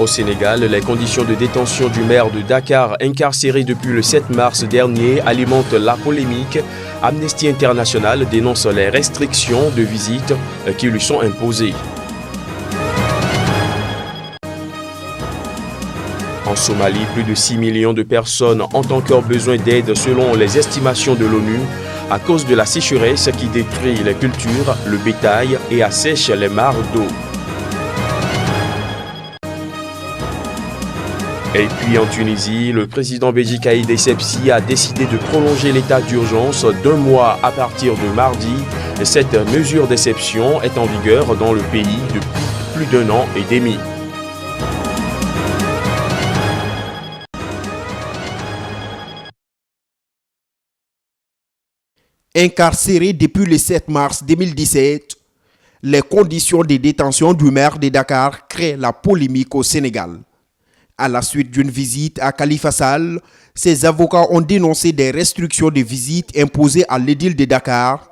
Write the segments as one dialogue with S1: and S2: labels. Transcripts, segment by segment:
S1: Au Sénégal, les conditions de détention du maire de Dakar, incarcéré depuis le 7 mars dernier, alimentent la polémique. Amnesty International dénonce les restrictions de visite qui lui sont imposées. En Somalie, plus de 6 millions de personnes ont encore besoin d'aide selon les estimations de l'ONU à cause de la sécheresse qui détruit les cultures, le bétail et assèche les mares d'eau. Et puis en Tunisie, le président Béji Caïd Essebsi a décidé de prolonger l'état d'urgence d'1 mois à partir de mardi. Cette mesure d'exception est en vigueur dans le pays depuis plus d'1 an et demi.
S2: Incarcéré depuis le 7 mars 2017, les conditions de détention du maire de Dakar créent la polémique au Sénégal. À la suite d'une visite à Khalifa Sall, ses avocats ont dénoncé des restrictions de visite imposées à l'édile de Dakar.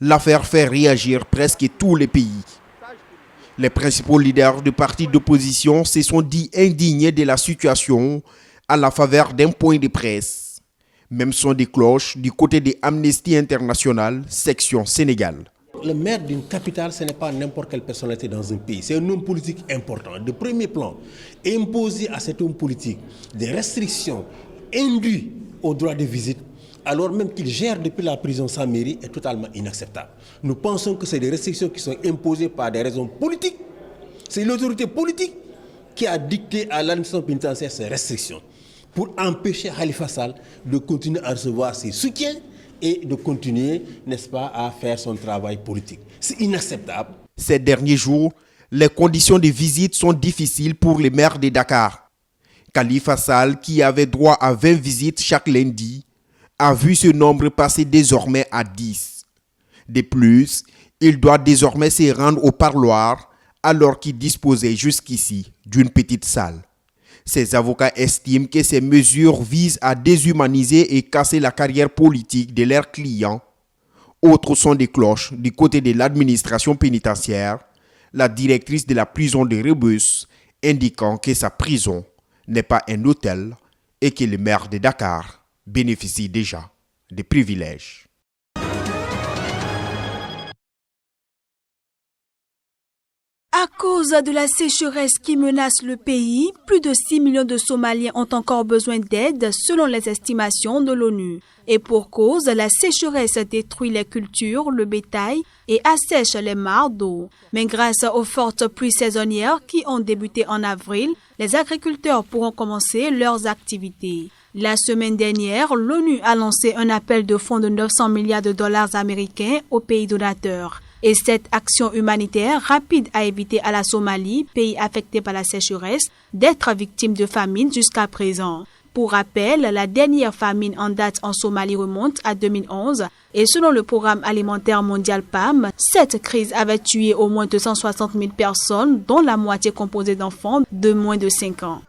S2: L'affaire fait réagir presque tous les pays. Les principaux leaders du parti d'opposition se sont dit indignés de la situation à la faveur d'un point de presse. Même son de cloche du côté de Amnesty International, section Sénégal.
S3: Le maire d'une capitale, ce n'est pas n'importe quelle personnalité dans un pays. C'est un homme politique important, de premier plan. Imposer à cet homme politique des restrictions indues au droit de visite, alors même qu'il gère depuis la prison sa mairie, est totalement inacceptable. Nous pensons que c'est des restrictions qui sont imposées par des raisons politiques. C'est l'autorité politique qui a dicté à l'administration pénitentiaire ces restrictions pour empêcher Khalifa Sall de continuer à recevoir ses soutiens et de continuer, n'est-ce pas, à faire son travail politique. C'est inacceptable.
S2: Ces derniers jours, les conditions de visite sont difficiles pour les maires de Dakar. Khalifa Sall, qui avait droit à 20 visites chaque lundi, a vu ce nombre passer désormais à 10. De plus, il doit désormais se rendre au parloir alors qu'il disposait jusqu'ici d'une petite salle. Ses avocats estiment que ces mesures visent à déshumaniser et casser la carrière politique de leurs clients. Autres sont des cloches du côté de l'administration pénitentiaire, la directrice de la prison de Rebus indiquant que sa prison n'est pas un hôtel et que le maire de Dakar bénéficie déjà des privilèges.
S4: À cause de la sécheresse qui menace le pays, plus de 6 millions de Somaliens ont encore besoin d'aide selon les estimations de l'ONU. Et pour cause, la sécheresse détruit les cultures, le bétail et assèche les mares d'eau. Mais grâce aux fortes pluies saisonnières qui ont débuté en avril, les agriculteurs pourront commencer leurs activités. La semaine dernière, l'ONU a lancé un appel de fonds de 900 milliards de dollars américains aux pays donateurs. Et cette action humanitaire rapide a évité à la Somalie, pays affecté par la sécheresse, d'être victime de famine jusqu'à présent. Pour rappel, la dernière famine en date en Somalie remonte à 2011 et selon le Programme alimentaire mondial PAM, cette crise avait tué au moins 260 000 personnes, dont la moitié composée d'enfants de moins de 5 ans.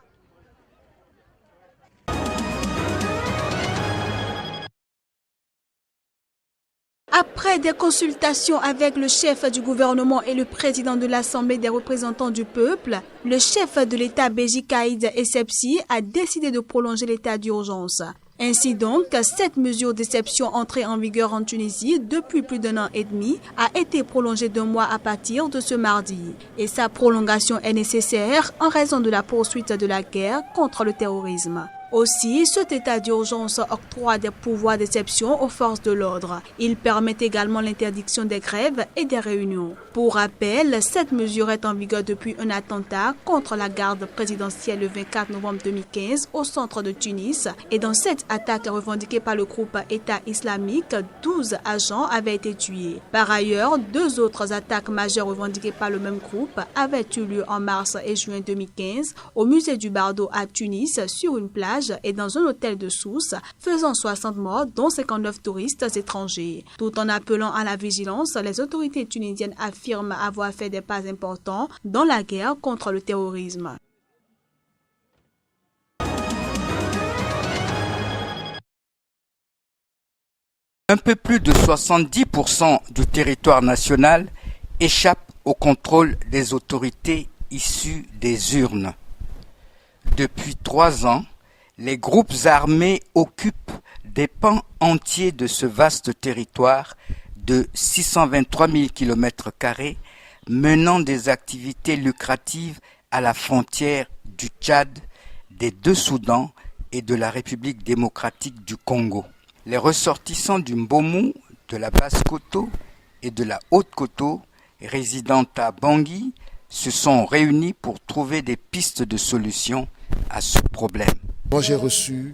S4: Après des consultations avec le chef du gouvernement et le président de l'Assemblée des représentants du peuple, le chef de l'État Béji Caïd Essebsi a décidé de prolonger l'état d'urgence. Ainsi donc, cette mesure d'exception entrée en vigueur en Tunisie depuis plus d'1 an et demi a été prolongée d'1 mois à partir de ce mardi. Et sa prolongation est nécessaire en raison de la poursuite de la guerre contre le terrorisme. Aussi, cet état d'urgence octroie des pouvoirs d'exception aux forces de l'ordre. Il permet également l'interdiction des grèves et des réunions. Pour rappel, cette mesure est en vigueur depuis un attentat contre la garde présidentielle le 24 novembre 2015 au centre de Tunis. Et dans cette attaque revendiquée par le groupe État islamique, 12 agents avaient été tués. Par ailleurs, 2 autres attaques majeures revendiquées par le même groupe avaient eu lieu en mars et juin 2015 au musée du Bardo à Tunis sur une plage et dans un hôtel de Sousse, faisant 60 morts, dont 59 touristes étrangers. Tout en appelant à la vigilance, les autorités tunisiennes affirment avoir fait des pas importants dans la guerre contre le terrorisme.
S5: Un peu plus de 70% du territoire national échappe au contrôle des autorités issues des urnes. Depuis 3 ans, les groupes armés occupent des pans entiers de ce vaste territoire de 623 000 km², menant des activités lucratives à la frontière du Tchad, des 2 Soudans et de la République démocratique du Congo. Les ressortissants du Mbomou, de la Basse-Koto et de la Haute-Koto, résidant à Bangui, se sont réunis pour trouver des pistes de solution à ce problème.
S6: Moi, j'ai reçu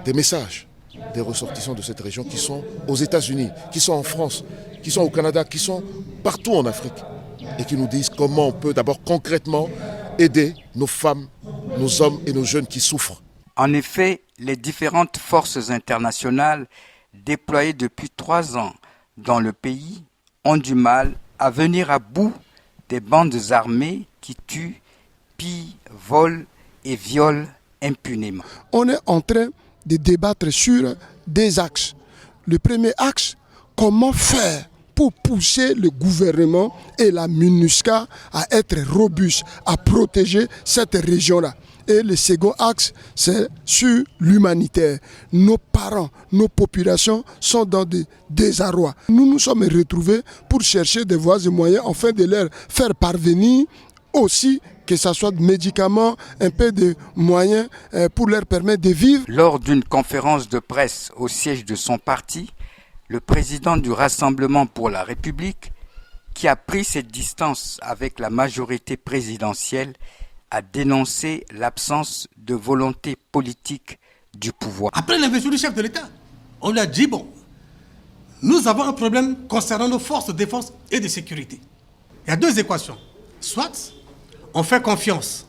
S6: des messages des ressortissants de cette région qui sont aux États-Unis, qui sont en France, qui sont au Canada, qui sont partout en Afrique et qui nous disent comment on peut d'abord concrètement aider nos femmes, nos hommes et nos jeunes qui souffrent.
S5: En effet, les différentes forces internationales déployées depuis 3 ans dans le pays ont du mal à venir à bout des bandes armées qui tuent, pillent, volent et violent impunément.
S7: On est en train de débattre sur des axes. Le premier axe, comment faire pour pousser le gouvernement et la MINUSCA à être robustes, à protéger cette région-là. Et le second axe, c'est sur l'humanitaire. Nos parents, nos populations sont dans des désarrois. Nous nous sommes retrouvés pour chercher des voies et moyens afin de leur faire parvenir aussi que ce soit de médicaments, un peu de moyens pour leur permettre de vivre.
S5: Lors d'une conférence de presse au siège de son parti, le président du Rassemblement pour la République, qui a pris ses distances avec la majorité présidentielle, a dénoncé l'absence de volonté politique du pouvoir.
S3: Après l'investiture du chef de l'État, on lui a dit, bon, nous avons un problème concernant nos forces de défense et de sécurité. Il y a 2 équations. Soit on fait confiance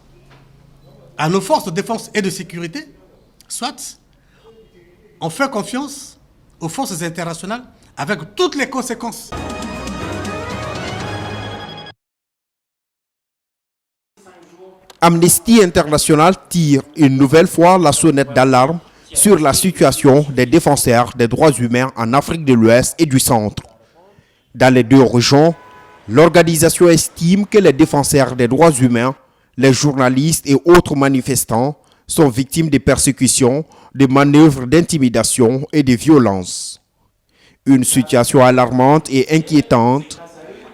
S3: à nos forces de défense et de sécurité, soit on fait confiance aux forces internationales avec toutes les conséquences.
S2: Amnesty International tire une nouvelle fois la sonnette d'alarme sur la situation des défenseurs des droits humains en Afrique de l'Ouest et du Centre. Dans les 2 régions, l'organisation estime que les défenseurs des droits humains, les journalistes et autres manifestants sont victimes de persécutions, de manœuvres d'intimidation et de violences. Une situation alarmante et inquiétante,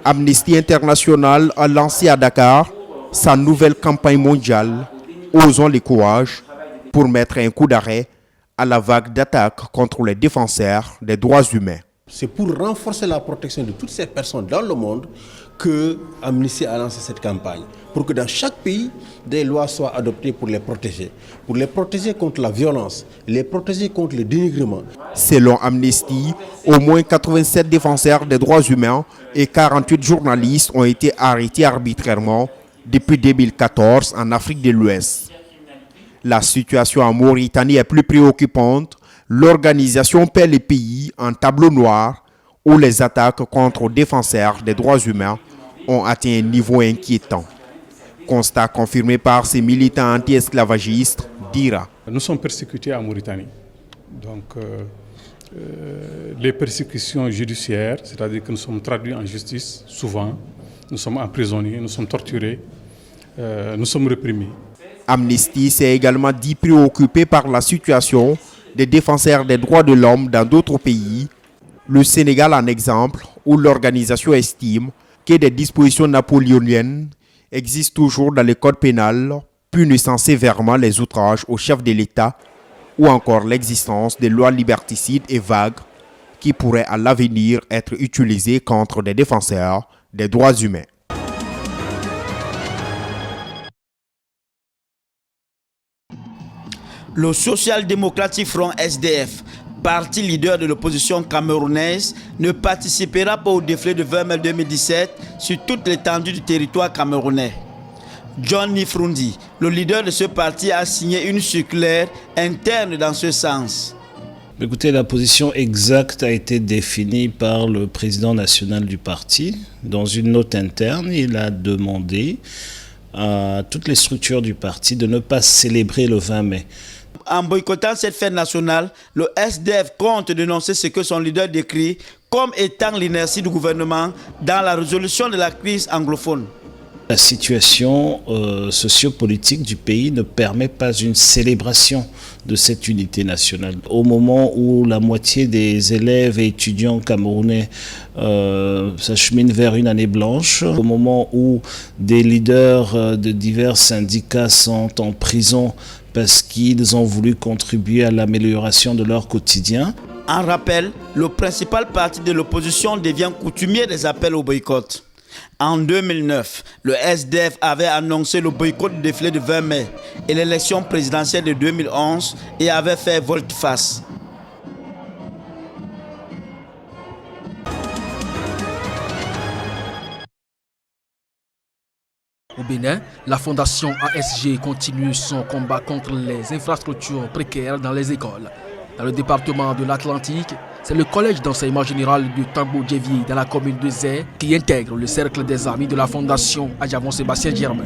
S2: Amnesty International a lancé à Dakar sa nouvelle campagne mondiale « Osons le courage » pour mettre un coup d'arrêt à la vague d'attaques contre les défenseurs des droits humains.
S3: C'est pour renforcer la protection de toutes ces personnes dans le monde que Amnesty a lancé cette campagne. Pour que dans chaque pays, des lois soient adoptées pour les protéger contre la violence, les protéger contre le dénigrement.
S2: Selon Amnesty, au moins 87 défenseurs des droits humains et 48 journalistes ont été arrêtés arbitrairement depuis 2014 en Afrique de l'Ouest. La situation en Mauritanie est plus préoccupante. L'organisation paie les pays en tableau noir où les attaques contre les défenseurs des droits humains ont atteint un niveau inquiétant. Constat confirmé par ces militants anti-esclavagistes d'IRA.
S8: Nous sommes persécutés en Mauritanie. Donc, les persécutions judiciaires, c'est-à-dire que nous sommes traduits en justice souvent, nous sommes emprisonnés, nous sommes torturés, nous sommes réprimés.
S2: Amnesty s'est également dit préoccupé par la situation des défenseurs des droits de l'homme dans d'autres pays, le Sénégal en exemple, où l'organisation estime que des dispositions napoléoniennes existent toujours dans le code pénal, punissant sévèrement les outrages aux chefs de l'État, ou encore l'existence de lois liberticides et vagues qui pourraient à l'avenir être utilisées contre des défenseurs des droits humains.
S9: Le Social Democratic Front SDF, parti leader de l'opposition camerounaise, ne participera pas au défilé de 20 mai 2017 sur toute l'étendue du territoire camerounais. John Nifrundi, le leader de ce parti, a signé une circulaire interne dans ce sens.
S10: Écoutez, la position exacte a été définie par le président national du parti. Dans une note interne, il a demandé à toutes les structures du parti de ne pas célébrer le 20 mai.
S9: En boycottant cette fête nationale, le SDF compte dénoncer ce que son leader décrit comme étant l'inertie du gouvernement dans la résolution de la crise anglophone.
S10: La situation sociopolitique du pays ne permet pas une célébration de cette unité nationale. Au moment où la moitié des élèves et étudiants camerounais s'acheminent vers une année blanche, au moment où des leaders de divers syndicats sont en prison parce qu'ils ont voulu contribuer à l'amélioration de leur quotidien.
S9: En rappel, le principal parti de l'opposition devient coutumier des appels au boycott. En 2009, le SDF avait annoncé le boycott du défilé du 20 mai et l'élection présidentielle de 2011 et avait fait volte-face.
S11: Au Bénin, la fondation ASG continue son combat contre les infrastructures précaires dans les écoles. Dans le département de l'Atlantique, c'est le collège d'enseignement général de Tambo-Djevier dans la commune de Zé qui intègre le cercle des amis de la fondation Adjavon-Sébastien Germain.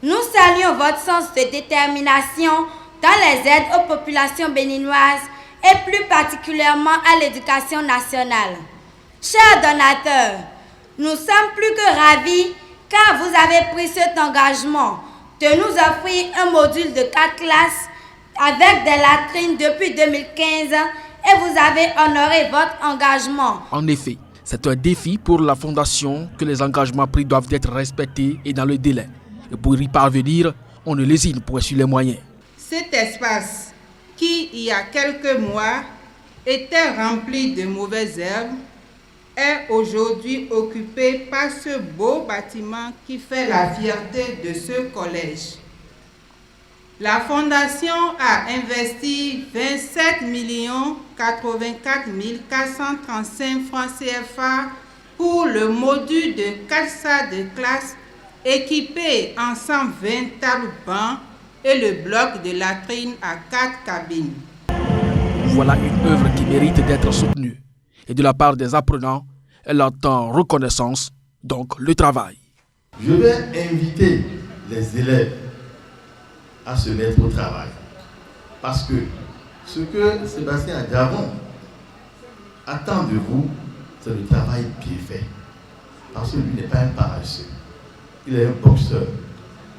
S12: Nous saluons votre sens de détermination dans les aides aux populations béninoises et plus particulièrement à l'éducation nationale. Chers donateurs, nous sommes plus que ravis car vous avez pris cet engagement de nous offrir un module de 4 classes avec des latrines depuis 2015 et vous avez honoré votre engagement.
S11: En effet, c'est un défi pour la fondation que les engagements pris doivent être respectés et dans le délai. Et pour y parvenir, on ne lésine point sur les moyens.
S13: Cet espace qui, il y a quelques mois, était rempli de mauvaises herbes, est aujourd'hui occupé par ce beau bâtiment qui fait la fierté de ce collège. La Fondation a investi 27 084 435 francs CFA pour le module de 4 salles de classe équipées en 120 tables bancs et le bloc de latrine à 4 cabines.
S11: Voilà une œuvre qui mérite d'être soutenue. Et de la part des apprenants, elle entend reconnaissance, donc le travail.
S14: Je vais inviter les élèves à se mettre au travail. Parce que ce que Sébastien Adjavon attend de vous, c'est le travail bien fait. Parce que lui n'est pas un paresseux. Il est un boxeur.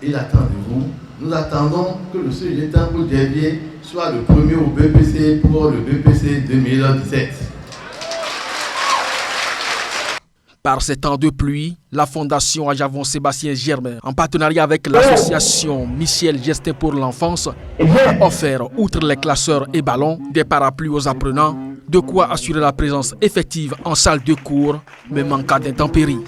S14: Il attend de vous. Nous attendons que le CG Tambo-Djevier soit le premier au BPC pour le BPC 2017.
S11: Par ces temps de pluie, la Fondation Adjavon-Sébastien Germain, en partenariat avec l'association Michel Gestin pour l'enfance, a offert, outre les classeurs et ballons, des parapluies aux apprenants, de quoi assurer la présence effective en salle de cours, même en cas d'intempéries.